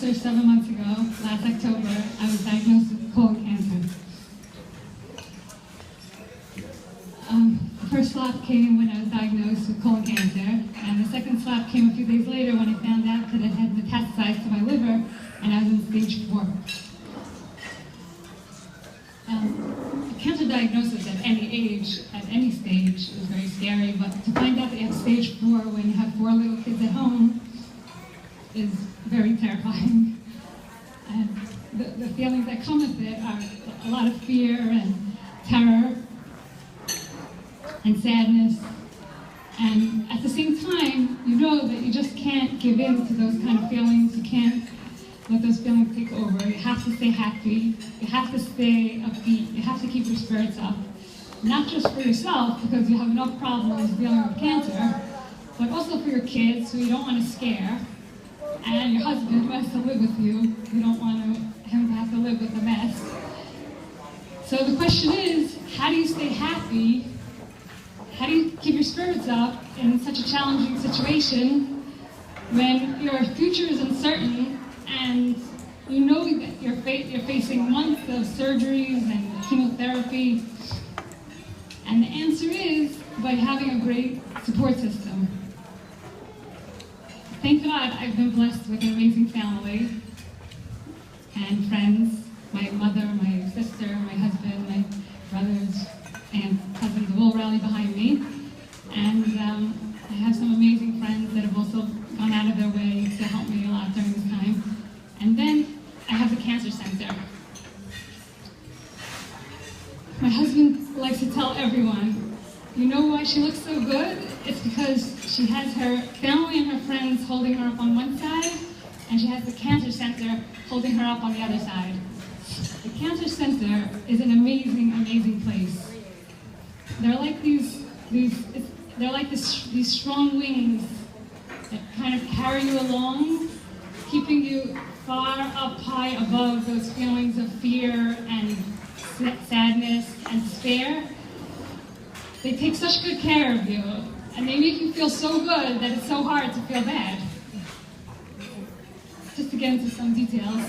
cancer 7 months ago. Last October, I was diagnosed with colon cancer. The first slap came when I was diagnosed with colon cancer, and the second slap came a few days later when I found out that it had metastasized to my liver, and I was in stage 4. A cancer diagnosis at any age, at any stage, is very scary, but to find out that you have stage 4 when you have 4 little kids at home is very terrifying. And the feelings that come with it are a lot of fear and terror and sadness. And at the same time, you know that you just can't give in to those kind of feelings. You can't let those feelings take over. You have to stay happy. You have to stay upbeat. You have to keep your spirits up. Not just for yourself, because you have enough problems dealing with cancer, but also for your kids, who you don't want to scare, and your husband, who has to live with you. You don't want him to have to live with a mess. So the question is, how do you stay happy? How do you keep your spirits up in such a challenging situation when your future is uncertain and you know that you're facing months of surgeries and chemotherapy? And the answer is by having a great support system. Thank God I've been blessed with an amazing family and friends. My mother, my sister, my husband, my brothers, and cousins have all rallied behind me. And I have some amazing friends that have also gone out of their way to help me a lot during this time. And then I have the Cancer Center. My husband likes to tell everyone, you know why she looks so good? It's because she has her family and her friends holding her up on one side, and she has the Cancer Center holding her up on the other side. The Cancer Center is an amazing, amazing place. They're like these strong wings that kind of carry you along, keeping you far up high above those feelings of fear and sadness and despair. They take such good care of you, and they make you feel so good that it's so hard to feel bad. Just to get into some details,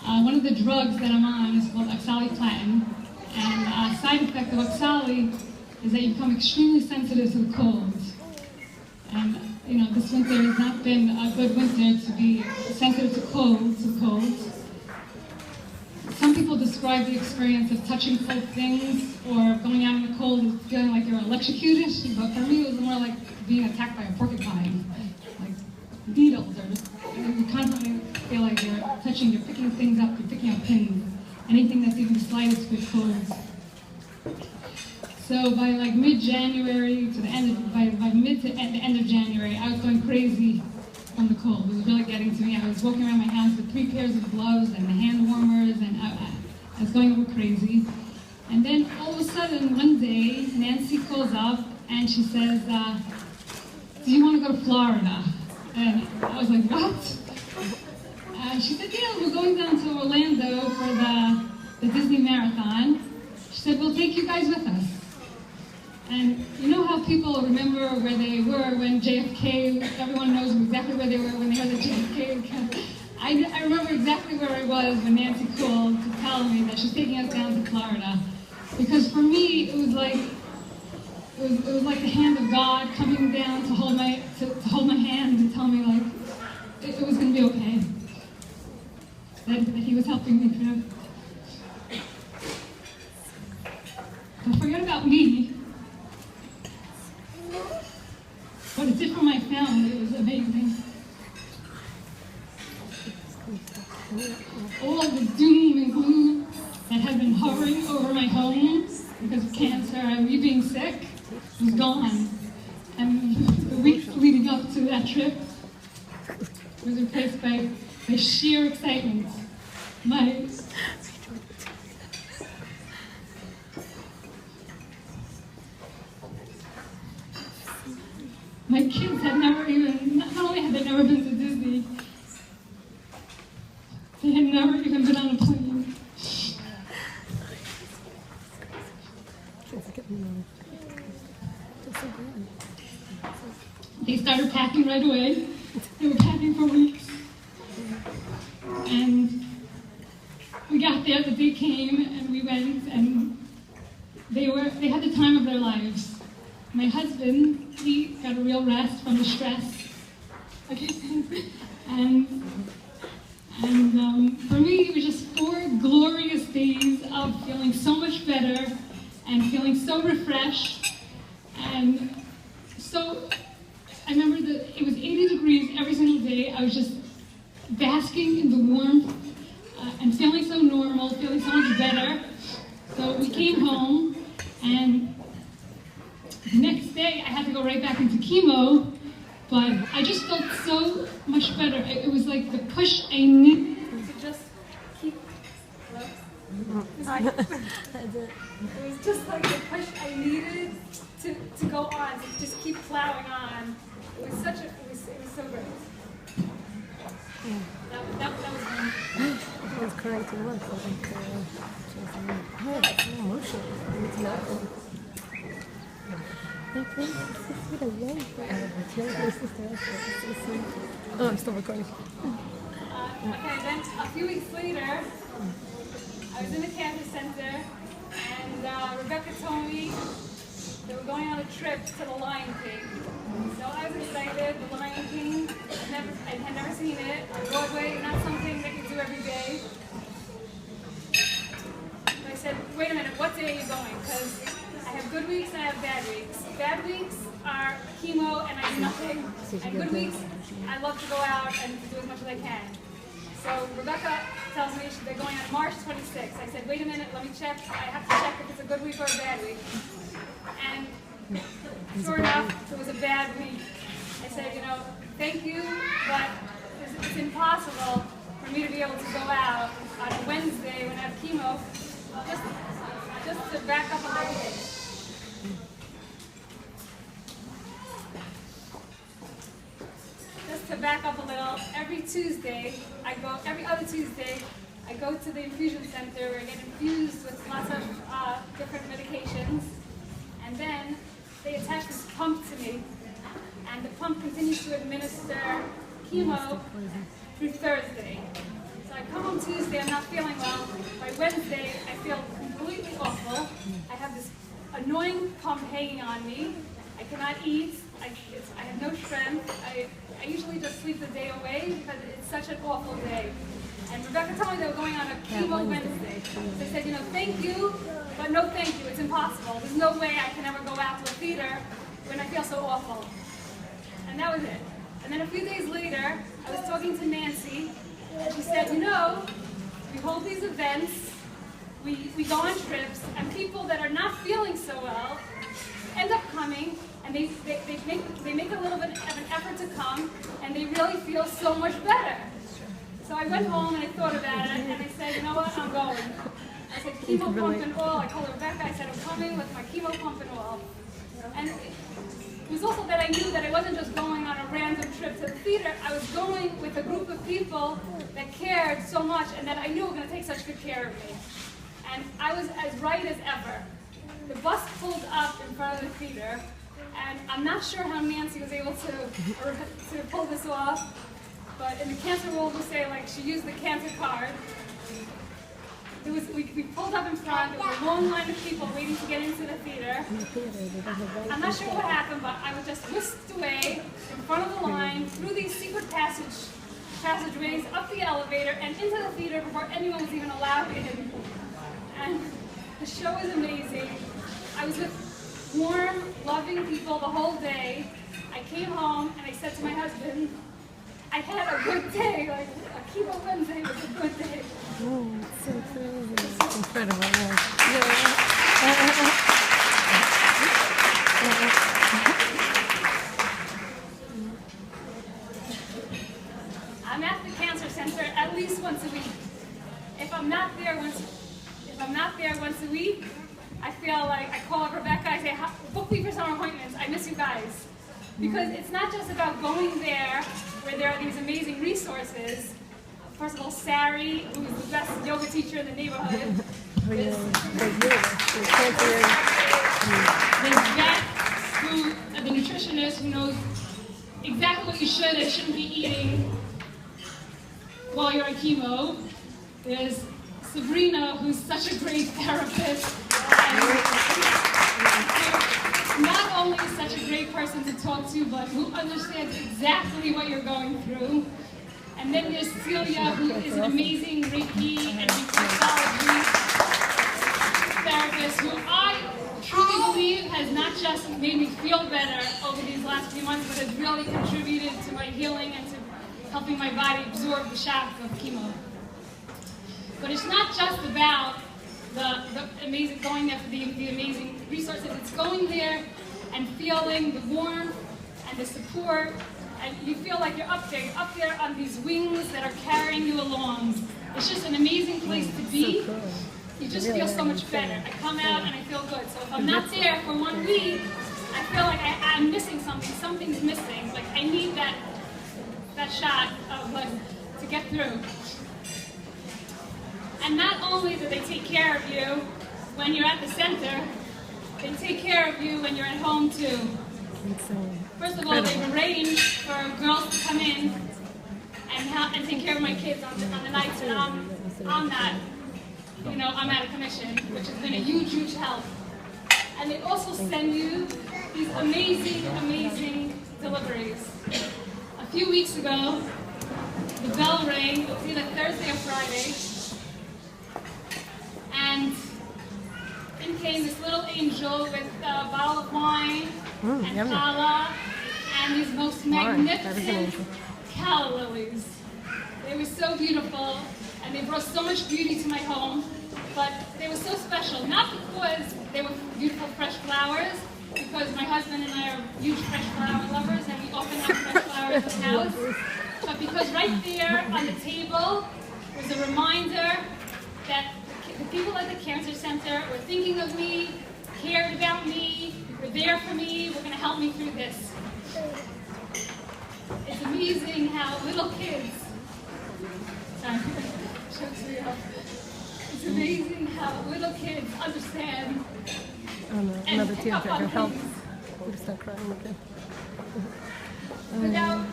one of the drugs that I'm on is called oxaliplatin, and a side effect of oxali is that you become extremely sensitive to the cold. And you know, this winter has not been a good winter to be sensitive to cold. Some people describe the experience of touching cold things or going out in the cold as feeling like you're electrocuted, but for me it was more like being attacked by a porcupine, like needles, or just, you constantly feel like you're touching, you're picking things up, you're picking up pins, anything that's even the slightest bit cold. So by like mid-January to the end of, by mid to the end of January, I was going crazy on the cold. It was really getting to me. I was walking around my house with 3 pairs of gloves and the hand warmers, and I was going over crazy. And then all of a sudden, one day, Nancy calls up and she says, do you want to go to Florida? And I was like, what? She said, yeah, we're going down to Orlando for the Disney Marathon. She said, we'll take you guys with us. And you know how people remember where they were when JFK, everyone knows exactly where they were when they heard the JFK. I remember exactly where I was when Nancy called to tell me that she's taking us down to Florida. Because for me, it was like the hand of God coming down to hold my hand and tell me like it was going to be okay. That He was helping me through. Don't forget about me. What it did for my family was amazing. All the doom and gloom that had been hovering over my home because of cancer and me being sick was gone. And the weeks leading up to that trip was replaced by sheer excitement. My kids had never even, not only had they never been to Disney, they had never even been on a plane. They started packing right away. They were packing for weeks. there, the day came, and we went, and they had the time of their lives. My husband, he got a real rest from the stress. Okay, and for me, it was just 4 glorious days of feeling so much better and feeling so refreshed. And so I remember that it was 80 degrees every single day. I was just basking in the warmth and feeling so normal, feeling so much better. So we came home, and the next day I had to go right back into chemo, but I just felt so much better. It was like the push I needed to just keep. It was just like the push I needed to go on, to just keep plowing on. It was it was so great. That was fun. I was crying too much. Oh, that's so emotional. It's not. Oh, I'm still recording. Okay, then a few weeks later, I was in the cancer center, and Rebecca told me they were going on a trip to the Lion King. So I was excited. The Lion King, I had never seen it on Broadway, not something that you do every day. So I said, wait a minute, what day are you going? Because I have good weeks and I have bad weeks. Bad weeks are chemo and I do nothing. And good weeks, I love to go out and do as much as I can. So Rebecca tells me they're going on March 26th. I said, wait a minute, let me check. I have to check if it's a good week or a bad week. And sure enough, it was a bad week. I said, thank you, but it's impossible for me to be able to go out on a Wednesday when I have chemo. Just to back up a little bit. Just to back up a little, every other Tuesday, I go to the infusion center where I get infused with lots of different medications. And then they attach this pump to me, and the pump continues to administer chemo through Thursday. So I come on Tuesday, I'm not feeling well. By Wednesday, I feel completely awful. I have this annoying pump hanging on me. I cannot eat. I have no strength. I usually just sleep the day away because it's such an awful day. And Rebecca told me they were going on a chemo Wednesday. So I said, thank you, but no thank you. It's impossible. There's no way I can ever go out to a theater when I feel so awful. And that was it. And then a few days later, I was talking to Nancy, and she said, we hold these events, we go on trips, and people that are not feeling so well end up coming, and they make a little bit of an effort to come, and they really feel so much better. So I went home and I thought about it, and I said, you know what, I'm going. I said, chemo pump and all. I told Rebecca, I said, I'm coming with my chemo pump and all. And it was also that I knew that I wasn't just going on a random trip to the theater. I was going with a group of people that cared so much and that I knew were going to take such good care of me. And I was as right as ever. The bus pulled up in front of the theater, and I'm not sure how Nancy was able to pull this off. But in the cancer world, we say she used the cancer card. We pulled up in front. There was a long line of people waiting to get into the theater. I'm not sure what happened, but I was just whisked away in front of the line through these secret passageways, up the elevator, and into the theater before anyone was even allowed in. And the show was amazing. I was with warm, loving people the whole day. I came home and I said to my husband, I had a good day, a chemo Wednesday was a good day. Oh, it's so crazy. It's incredible, I'm at the cancer center at least once a week. If I'm not there once a week, I feel like I call up Rebecca, I say, book me for some appointments, I miss you guys. Because it's not just about going there where there are these amazing resources. First of all, Sari, who is the best yoga teacher in the neighborhood. There's Beth, who the nutritionist who knows exactly what you should and shouldn't be eating while you're on chemo. There's Sabrina, who's such a great therapist, and not only is such a great person to talk to, but who understands exactly what you're going through. And then there's Celia, who is an amazing Reiki and reflexology therapist, who I truly believe has not just made me feel better over these last few months, but has really contributed to my healing and to helping my body absorb the shock of chemo. But it's not just about the amazing, going there for the amazing resources. It's going there and feeling the warmth and the support, and you feel like you're up there on these wings that are carrying you along. It's just an amazing place to be. You just feel so much better. I come out and I feel good. So if I'm not there for 1 week, I feel like I'm missing something. Something's missing. Like I need that shot of to get through. And not only do they take care of you when you're at the center, they take care of you when you're at home too. First of all, they've arranged for girls to come in and take care of my kids on the nights that I'm not, I'm out of commission, which has been a huge, huge help. And they also send you these amazing, amazing deliveries. A few weeks ago, the bell rang. It was either Thursday or Friday. And in came this little angel with a bottle of wine and challah and these most magnificent calla lilies. They were so beautiful and they brought so much beauty to my home, but they were so special, not because they were beautiful fresh flowers, because my husband and I are huge fresh flower lovers and we often have fresh flowers in the house, but because right there on the table was a reminder that the people at the Cancer Center were thinking of me, cared about me, were there for me, were going to help me through this. It's amazing how little kids, chokes me up. It's amazing how little kids understand another and pick up on help. things I'm just not crying again.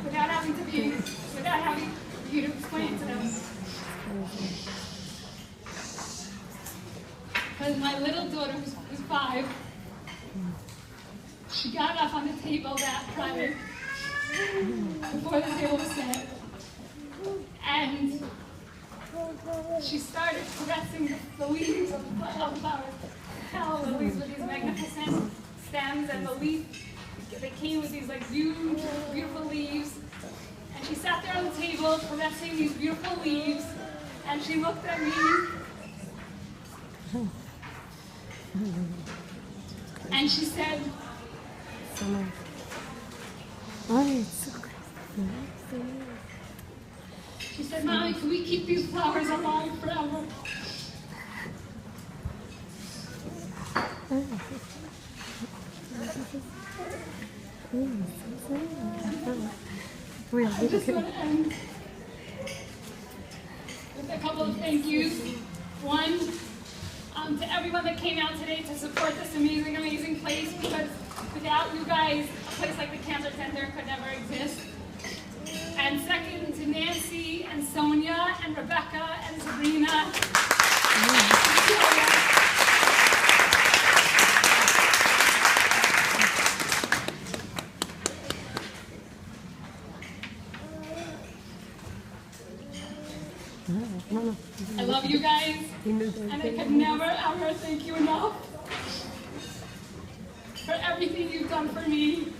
without having you to explain it to them. Because my little daughter, who's 5, she got up on the table that Friday before the table was set, and she started caressing the leaves of the flowers. Calla lilies with these magnificent stems, and the leaf, they came with these like huge, beautiful leaves. And she sat there on the table caressing these beautiful leaves, and she looked at me. And she said, So nice. Oh, it's so crazy. she said, "Mommy, can we keep these flowers alive forever?" I just want to end with a couple of thank yous. One, to everyone that came out today to support this amazing, amazing place, because without you guys, a place like the Cancer Center could never exist. And second, to Nancy and Sonia and Rebecca and Sabrina. I love you guys, and I could never ever thank you enough for everything you've done for me